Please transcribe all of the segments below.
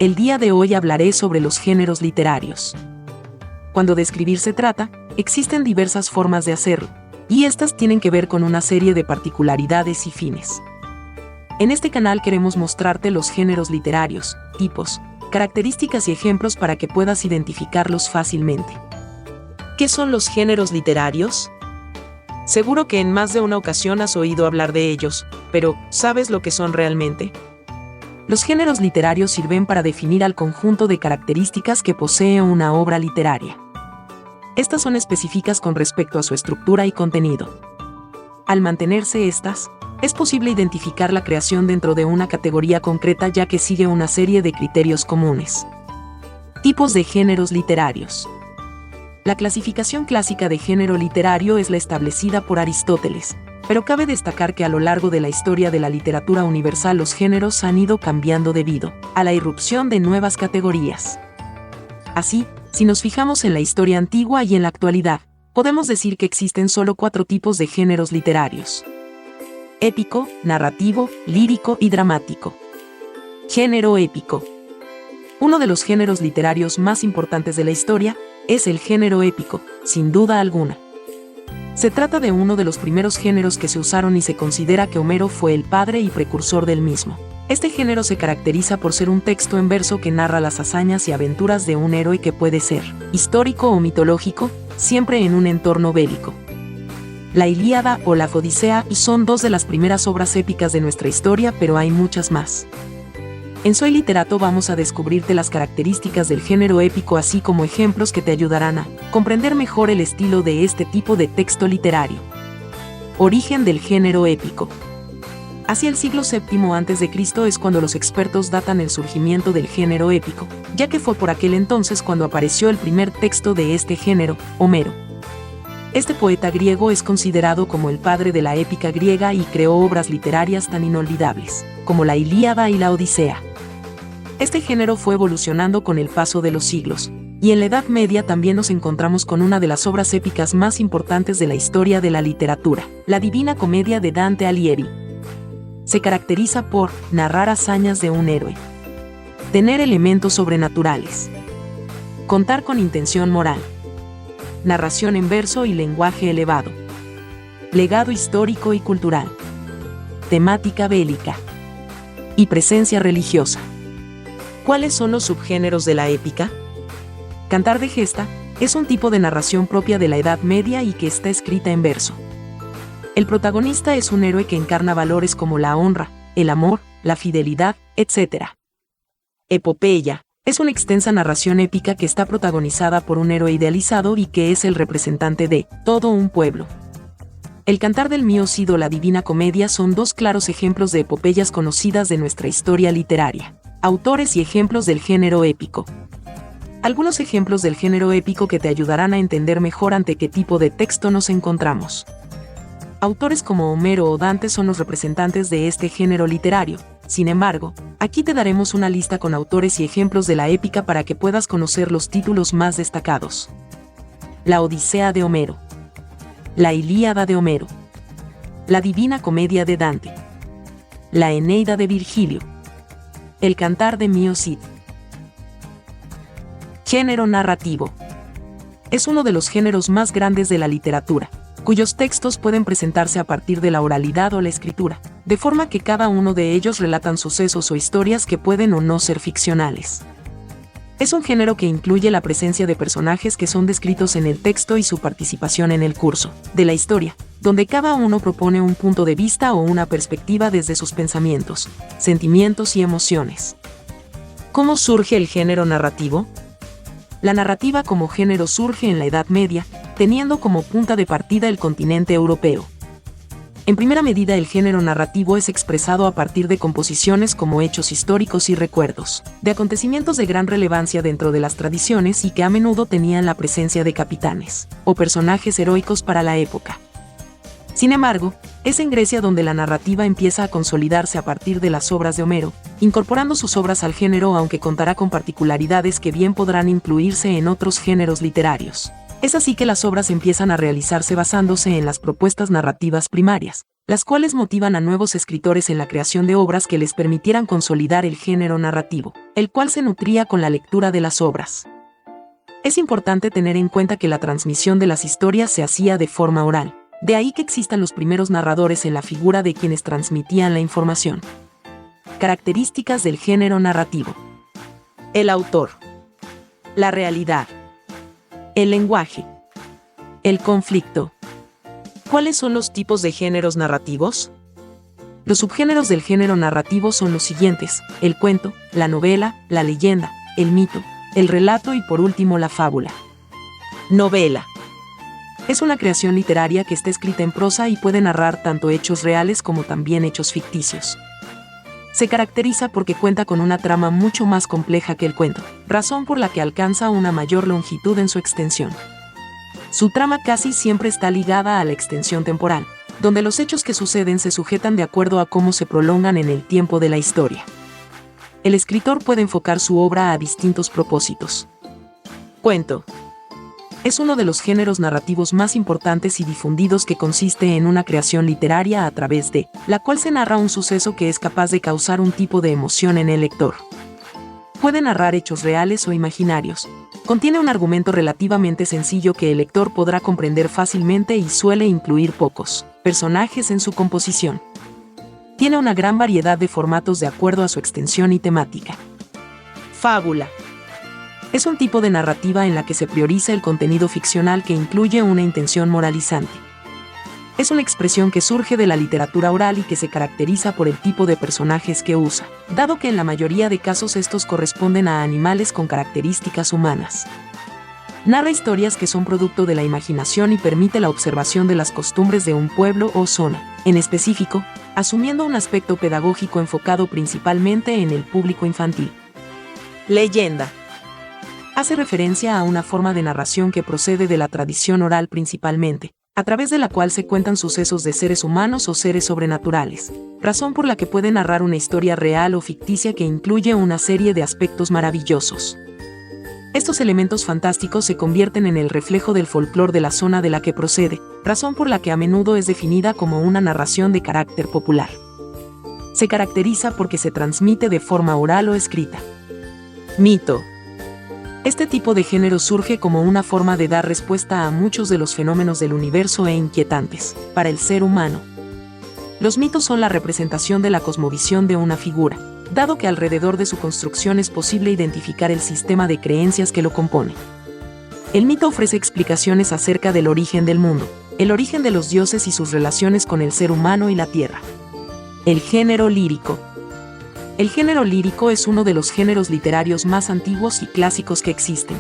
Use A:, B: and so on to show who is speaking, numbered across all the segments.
A: El día de hoy hablaré sobre los géneros literarios. Cuando de escribir se trata, existen diversas formas de hacerlo, y estas tienen que ver con una serie de particularidades y fines. En este canal queremos mostrarte los géneros literarios, tipos, características y ejemplos para que puedas identificarlos fácilmente. ¿Qué son los géneros literarios? Seguro que en más de una ocasión has oído hablar de ellos, pero ¿sabes lo que son realmente? Los géneros literarios sirven para definir al conjunto de características que posee una obra literaria. Estas son específicas con respecto a su estructura y contenido. Al mantenerse estas, es posible identificar la creación dentro de una categoría concreta ya que sigue una serie de criterios comunes. Tipos de géneros literarios. La clasificación clásica de género literario es la establecida por Aristóteles, pero cabe destacar que a lo largo de la historia de la literatura universal los géneros han ido cambiando debido a la irrupción de nuevas categorías. Así, si nos fijamos en la historia antigua y en la actualidad, podemos decir que existen solo 4 tipos de géneros literarios: épico, narrativo, lírico y dramático. Género épico. Uno de los géneros literarios más importantes de la historia es el género épico, sin duda alguna. Se trata de uno de los primeros géneros que se usaron y se considera que Homero fue el padre y precursor del mismo. Este género se caracteriza por ser un texto en verso que narra las hazañas y aventuras de un héroe que puede ser histórico o mitológico, siempre en un entorno bélico. La Ilíada o la Odisea son 2 de las primeras obras épicas de nuestra historia, pero hay muchas más. En Soy Literato vamos a descubrirte las características del género épico así como ejemplos que te ayudarán a comprender mejor el estilo de este tipo de texto literario. Origen del género épico. Hacia el siglo VII a.C. es cuando los expertos datan el surgimiento del género épico, ya que fue por aquel entonces cuando apareció el primer texto de este género, Homero. Este poeta griego es considerado como el padre de la épica griega y creó obras literarias tan inolvidables como la Ilíada y la Odisea. Este género fue evolucionando con el paso de los siglos, y en la Edad Media también nos encontramos con una de las obras épicas más importantes de la historia de la literatura, la Divina Comedia de Dante Alighieri. Se caracteriza por narrar hazañas de un héroe, tener elementos sobrenaturales, contar con intención moral, narración en verso y lenguaje elevado, legado histórico y cultural, temática bélica y presencia religiosa. ¿Cuáles son los subgéneros de la épica? Cantar de gesta es un tipo de narración propia de la Edad Media y que está escrita en verso. El protagonista es un héroe que encarna valores como la honra, el amor, la fidelidad, etc. Epopeya es una extensa narración épica que está protagonizada por un héroe idealizado y que es el representante de todo un pueblo. El Cantar del Mío Cid o la Divina Comedia son 2 claros ejemplos de epopeyas conocidas de nuestra historia literaria. Autores y ejemplos del género épico. Algunos ejemplos del género épico que te ayudarán a entender mejor ante qué tipo de texto nos encontramos. Autores como Homero o Dante son los representantes de este género literario. Sin embargo, aquí te daremos una lista con autores y ejemplos de la épica para que puedas conocer los títulos más destacados. La Odisea de Homero. La Ilíada de Homero. La Divina Comedia de Dante. La Eneida de Virgilio. El Cantar de Mío Cid. Género narrativo. Es uno de los géneros más grandes de la literatura, cuyos textos pueden presentarse a partir de la oralidad o la escritura, de forma que cada uno de ellos relatan sucesos o historias que pueden o no ser ficcionales. Es un género que incluye la presencia de personajes que son descritos en el texto y su participación en el curso de la historia, donde cada uno propone un punto de vista o una perspectiva desde sus pensamientos, sentimientos y emociones. ¿Cómo surge el género narrativo? La narrativa como género surge en la Edad Media, teniendo como punta de partida el continente europeo. En primera medida, el género narrativo es expresado a partir de composiciones como hechos históricos y recuerdos de acontecimientos de gran relevancia dentro de las tradiciones y que a menudo tenían la presencia de capitanes o personajes heroicos para la época. Sin embargo, es en Grecia donde la narrativa empieza a consolidarse a partir de las obras de Homero, incorporando sus obras al género, aunque contará con particularidades que bien podrán incluirse en otros géneros literarios. Es así que las obras empiezan a realizarse basándose en las propuestas narrativas primarias, las cuales motivan a nuevos escritores en la creación de obras que les permitieran consolidar el género narrativo, el cual se nutría con la lectura de las obras. Es importante tener en cuenta que la transmisión de las historias se hacía de forma oral, de ahí que existan los primeros narradores en la figura de quienes transmitían la información. Características del género narrativo. El autor. La realidad. El lenguaje. El conflicto. ¿Cuáles son los tipos de géneros narrativos? Los subgéneros del género narrativo son los siguientes: el cuento, la novela, la leyenda, el mito, el relato y por último la fábula. Novela. Es una creación literaria que está escrita en prosa y puede narrar tanto hechos reales como también hechos ficticios. Se caracteriza porque cuenta con una trama mucho más compleja que el cuento, razón por la que alcanza una mayor longitud en su extensión. Su trama casi siempre está ligada a la extensión temporal, donde los hechos que suceden se sujetan de acuerdo a cómo se prolongan en el tiempo de la historia. El escritor puede enfocar su obra a distintos propósitos. Cuento. Es uno de los géneros narrativos más importantes y difundidos que consiste en una creación literaria a través de la cual se narra un suceso que es capaz de causar un tipo de emoción en el lector. Puede narrar hechos reales o imaginarios. Contiene un argumento relativamente sencillo que el lector podrá comprender fácilmente y suele incluir pocos personajes en su composición. Tiene una gran variedad de formatos de acuerdo a su extensión y temática. Fábula. Es un tipo de narrativa en la que se prioriza el contenido ficcional que incluye una intención moralizante. Es una expresión que surge de la literatura oral y que se caracteriza por el tipo de personajes que usa, dado que en la mayoría de casos estos corresponden a animales con características humanas. Narra historias que son producto de la imaginación y permite la observación de las costumbres de un pueblo o zona, en específico, asumiendo un aspecto pedagógico enfocado principalmente en el público infantil. Leyenda. Hace referencia a una forma de narración que procede de la tradición oral principalmente, a través de la cual se cuentan sucesos de seres humanos o seres sobrenaturales, razón por la que puede narrar una historia real o ficticia que incluye una serie de aspectos maravillosos. Estos elementos fantásticos se convierten en el reflejo del folclore de la zona de la que procede, razón por la que a menudo es definida como una narración de carácter popular. Se caracteriza porque se transmite de forma oral o escrita. Mito. Este tipo de género surge como una forma de dar respuesta a muchos de los fenómenos del universo e inquietantes para el ser humano. Los mitos son la representación de la cosmovisión de una figura, dado que alrededor de su construcción es posible identificar el sistema de creencias que lo compone. El mito ofrece explicaciones acerca del origen del mundo, el origen de los dioses y sus relaciones con el ser humano y la tierra. El género lírico. El género lírico es uno de los géneros literarios más antiguos y clásicos que existen.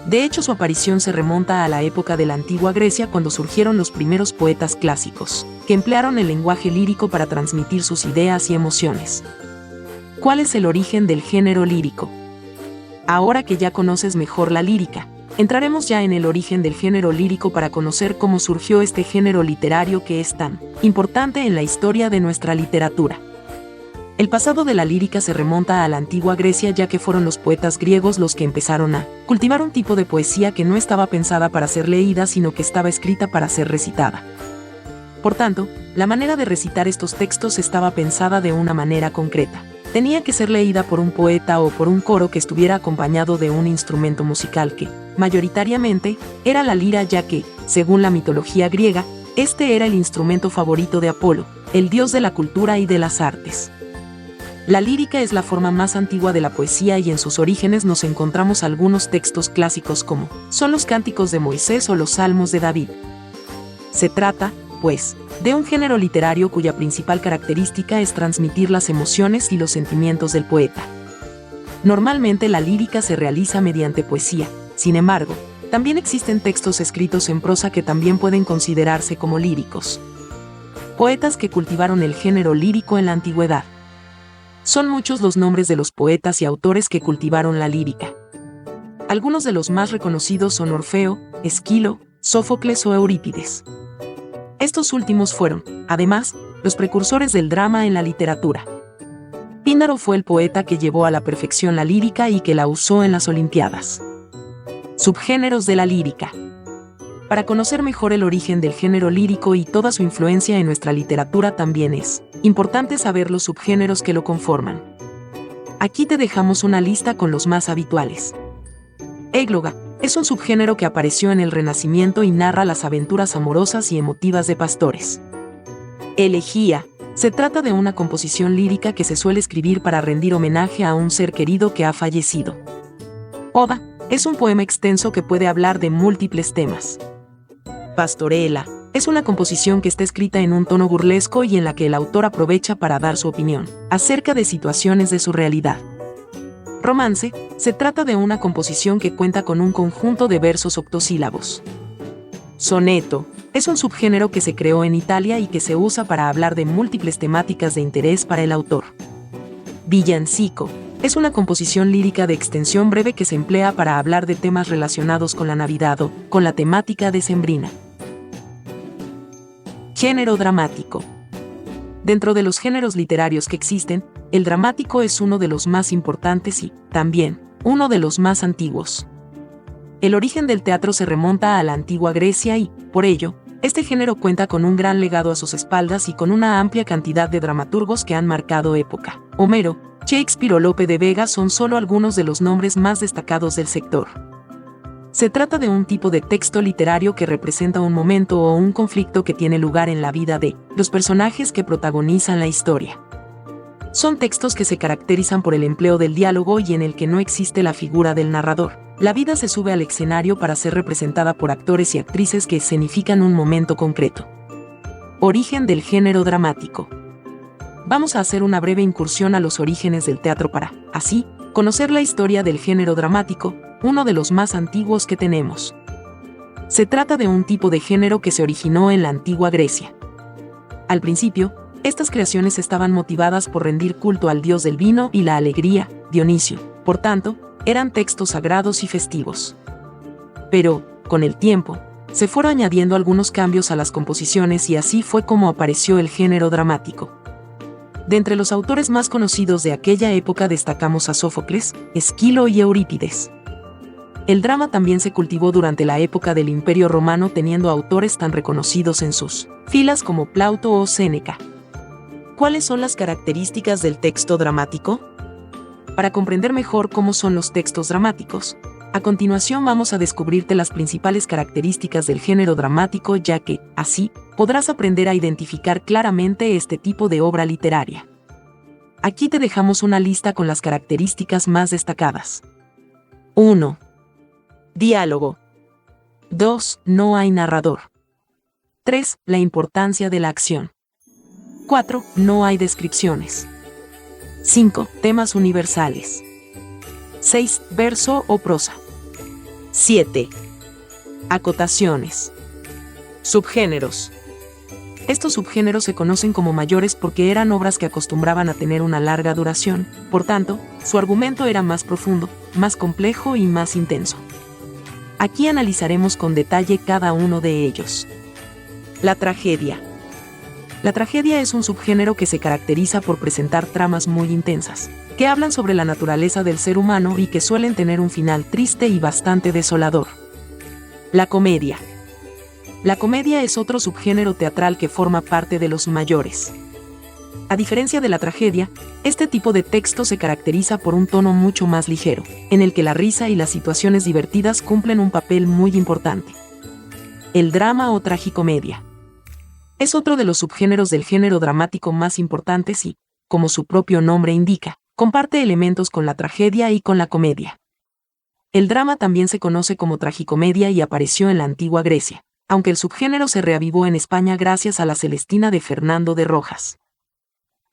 A: De hecho, su aparición se remonta a la época de la antigua Grecia, cuando surgieron los primeros poetas clásicos, que emplearon el lenguaje lírico para transmitir sus ideas y emociones. ¿Cuál es el origen del género lírico? Ahora que ya conoces mejor la lírica, entraremos ya en el origen del género lírico para conocer cómo surgió este género literario que es tan importante en la historia de nuestra literatura. El pasado de la lírica se remonta a la antigua Grecia, ya que fueron los poetas griegos los que empezaron a cultivar un tipo de poesía que no estaba pensada para ser leída, sino que estaba escrita para ser recitada. Por tanto, la manera de recitar estos textos estaba pensada de una manera concreta. Tenía que ser leída por un poeta o por un coro que estuviera acompañado de un instrumento musical que, mayoritariamente, era la lira, ya que, según la mitología griega, este era el instrumento favorito de Apolo, el dios de la cultura y de las artes. La lírica es la forma más antigua de la poesía y en sus orígenes nos encontramos algunos textos clásicos como son los cánticos de Moisés o los salmos de David. Se trata, pues, de un género literario cuya principal característica es transmitir las emociones y los sentimientos del poeta. Normalmente la lírica se realiza mediante poesía, sin embargo, también existen textos escritos en prosa que también pueden considerarse como líricos. Poetas que cultivaron el género lírico en la antigüedad. Son muchos los nombres de los poetas y autores que cultivaron la lírica. Algunos de los más reconocidos son Orfeo, Esquilo, Sófocles o Eurípides. Estos últimos fueron, además, los precursores del drama en la literatura. Píndaro fue el poeta que llevó a la perfección la lírica y que la usó en las Olimpiadas. Subgéneros de la lírica. Para conocer mejor el origen del género lírico y toda su influencia en nuestra literatura también es importante saber los subgéneros que lo conforman. Aquí te dejamos una lista con los más habituales. Égloga es un subgénero que apareció en el Renacimiento y narra las aventuras amorosas y emotivas de pastores. Elegía se trata de una composición lírica que se suele escribir para rendir homenaje a un ser querido que ha fallecido. Oda es un poema extenso que puede hablar de múltiples temas. Pastorela es una composición que está escrita en un tono burlesco y en la que el autor aprovecha para dar su opinión acerca de situaciones de su realidad. Romance se trata de una composición que cuenta con un conjunto de versos octosílabos. Soneto es un subgénero que se creó en Italia y que se usa para hablar de múltiples temáticas de interés para el autor. Villancico es una composición lírica de extensión breve que se emplea para hablar de temas relacionados con la Navidad o con la temática decembrina. Género dramático. Dentro de los géneros literarios que existen, el dramático es uno de los más importantes y, también, uno de los más antiguos. El origen del teatro se remonta a la antigua Grecia y, por ello, este género cuenta con un gran legado a sus espaldas y con una amplia cantidad de dramaturgos que han marcado época. Homero, Shakespeare o Lope de Vega son solo algunos de los nombres más destacados del sector. Se trata de un tipo de texto literario que representa un momento o un conflicto que tiene lugar en la vida de los personajes que protagonizan la historia. Son textos que se caracterizan por el empleo del diálogo y en el que no existe la figura del narrador. La vida se sube al escenario para ser representada por actores y actrices que escenifican un momento concreto. Origen del género dramático. Vamos a hacer una breve incursión a los orígenes del teatro para, así, conocer la historia del género dramático, uno de los más antiguos que tenemos. Se trata de un tipo de género que se originó en la antigua Grecia. Al principio, estas creaciones estaban motivadas por rendir culto al dios del vino y la alegría, Dionisio. Por tanto, eran textos sagrados y festivos. Pero, con el tiempo, se fueron añadiendo algunos cambios a las composiciones y así fue como apareció el género dramático. De entre los autores más conocidos de aquella época destacamos a Sófocles, Esquilo y Eurípides. El drama también se cultivó durante la época del Imperio Romano teniendo autores tan reconocidos en sus filas como Plauto o Séneca. ¿Cuáles son las características del texto dramático? Para comprender mejor cómo son los textos dramáticos, a continuación vamos a descubrirte las principales características del género dramático, ya que, así, podrás aprender a identificar claramente este tipo de obra literaria. Aquí te dejamos una lista con las características más destacadas. 1. Diálogo. 2. No hay narrador. 3. La importancia de la acción. 4. No hay descripciones. 5. Temas universales. 6. Verso o prosa. 7. Acotaciones. Subgéneros. Estos subgéneros se conocen como mayores porque eran obras que acostumbraban a tener una larga duración, por tanto, su argumento era más profundo, más complejo y más intenso. Aquí analizaremos con detalle cada uno de ellos. La tragedia. La tragedia es un subgénero que se caracteriza por presentar tramas muy intensas, que hablan sobre la naturaleza del ser humano y que suelen tener un final triste y bastante desolador. La comedia. La comedia es otro subgénero teatral que forma parte de los mayores. A diferencia de la tragedia, este tipo de texto se caracteriza por un tono mucho más ligero, en el que la risa y las situaciones divertidas cumplen un papel muy importante. El drama o tragicomedia. Es otro de los subgéneros del género dramático más importantes y, como su propio nombre indica, comparte elementos con la tragedia y con la comedia. El drama también se conoce como tragicomedia y apareció en la antigua Grecia, aunque el subgénero se reavivó en España gracias a la Celestina de Fernando de Rojas.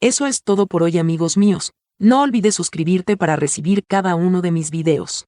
A: Eso es todo por hoy, amigos míos. No olvides suscribirte para recibir cada uno de mis videos.